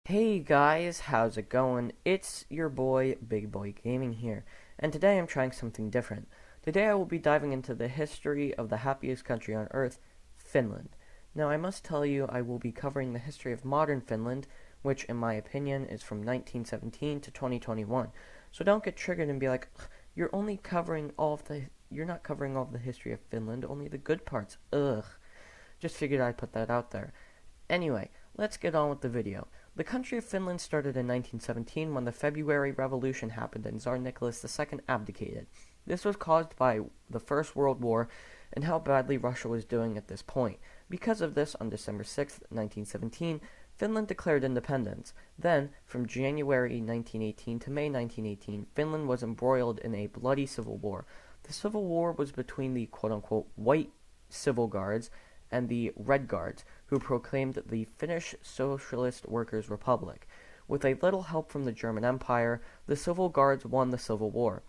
Hey guys, how's it going? It's your boy, Big Boy Gaming here, and today I'm trying something different. Today I will be diving into the history of the happiest country on earth, Finland. Now I must tell you I will be covering the history of modern Finland, which in my opinion is from 1917 to 2021. So don't get triggered and be like, you're not covering all of the history of Finland, only the good parts. Ugh. Just figured I'd put that out there. Anyway, let's get on with the video. The country of Finland started in 1917 when the February Revolution happened and Tsar Nicholas II abdicated. This was caused by the First World War and how badly Russia was doing at this point. Because of this, on December 6, 1917, Finland declared independence. Then, from January 1918 to May 1918, Finland was embroiled in a bloody civil war. The civil war was between the quote-unquote white civil guards and the Red Guards, who proclaimed the Finnish Socialist Workers' Republic. With a little help from the German Empire, the Civil Guards won the Civil War.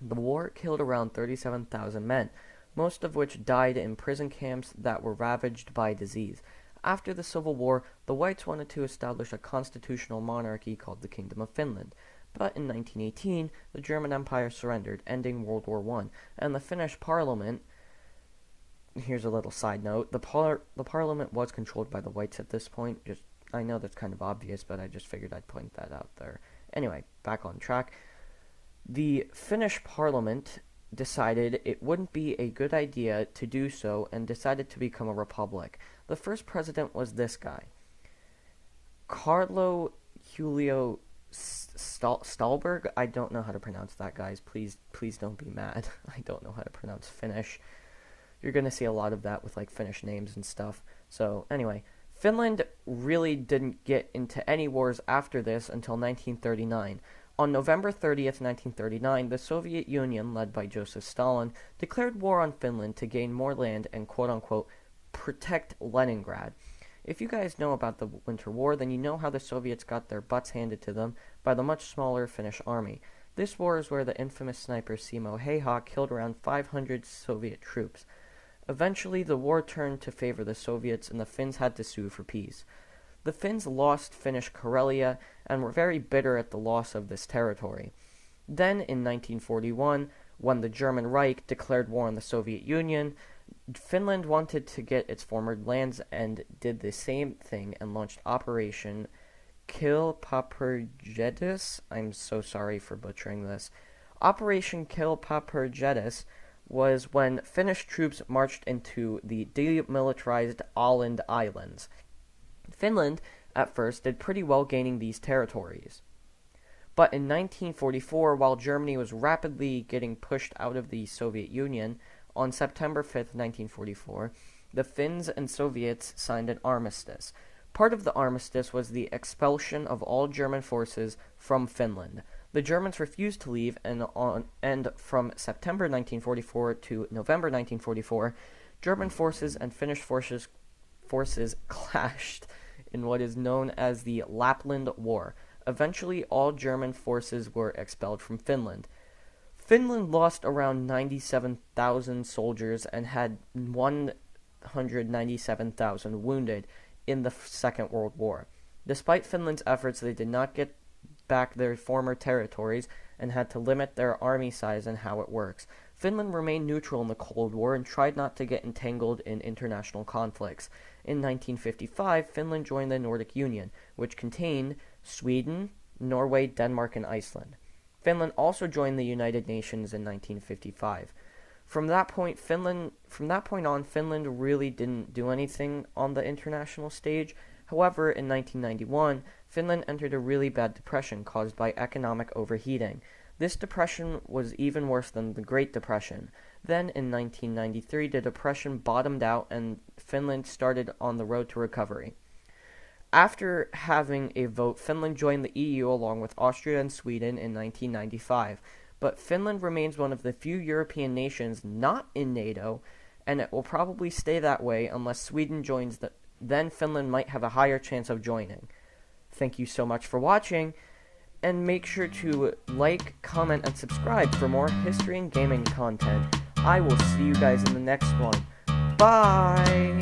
The war killed around 37,000 men, most of which died in prison camps that were ravaged by disease. After the Civil War, the Whites wanted to establish a constitutional monarchy called the Kingdom of Finland. But in 1918, the German Empire surrendered, ending World War I, and the Finnish Parliament. Here's a little side note. The parliament was controlled by the whites at this point. I know that's kind of obvious, but I just figured I'd point that out there. Anyway, back on track. The Finnish parliament decided it wouldn't be a good idea to do so and decided to become a republic. The first president was this guy, Carlo Julio Stalberg. I don't know how to pronounce that, guys. Please don't be mad. I don't know how to pronounce Finnish. You're going to see a lot of that with, Finnish names and stuff. So, anyway, Finland really didn't get into any wars after this until 1939. On November 30th, 1939, the Soviet Union, led by Joseph Stalin, declared war on Finland to gain more land and, quote-unquote, protect Leningrad. If you guys know about the Winter War, then you know how the Soviets got their butts handed to them by the much smaller Finnish army. This war is where the infamous sniper Simo Häyhä killed around 500 Soviet troops. Eventually, the war turned to favor the Soviets, and the Finns had to sue for peace. The Finns lost Finnish Karelia and were very bitter at the loss of this territory. Then, in 1941, when the German Reich declared war on the Soviet Union, Finland wanted to get its former lands and did the same thing and launched Operation Kilpaperjedis. I'm so sorry for butchering this. Operation Kilpaperjedis was when Finnish troops marched into the demilitarized Åland Islands. Finland, at first, did pretty well gaining these territories. But in 1944, while Germany was rapidly getting pushed out of the Soviet Union, on September 5th, 1944, the Finns and Soviets signed an armistice. Part of the armistice was the expulsion of all German forces from Finland. The Germans refused to leave, and from September 1944 to November 1944, German forces and Finnish forces clashed in what is known as the Lapland War. Eventually, all German forces were expelled from Finland. Finland lost around 97,000 soldiers and had 197,000 wounded in the Second World War. Despite Finland's efforts, they did not get back their former territories and had to limit their army size and how it works. Finland remained neutral in the Cold War and tried not to get entangled in international conflicts. In 1955, Finland joined the Nordic Union, which contained Sweden, Norway, Denmark, and Iceland. Finland also joined the United Nations in 1955. From that point on, Finland really didn't do anything on the international stage. However, in 1991, Finland entered a really bad depression caused by economic overheating. This depression was even worse than the Great Depression. Then, in 1993, the depression bottomed out and Finland started on the road to recovery. After having a vote, Finland joined the EU along with Austria and Sweden in 1995. But Finland remains one of the few European nations not in NATO, and it will probably stay that way unless Sweden joins then Finland might have a higher chance of joining. Thank you so much for watching, and make sure to like, comment, and subscribe for more history and gaming content. I will see you guys in the next one. Bye!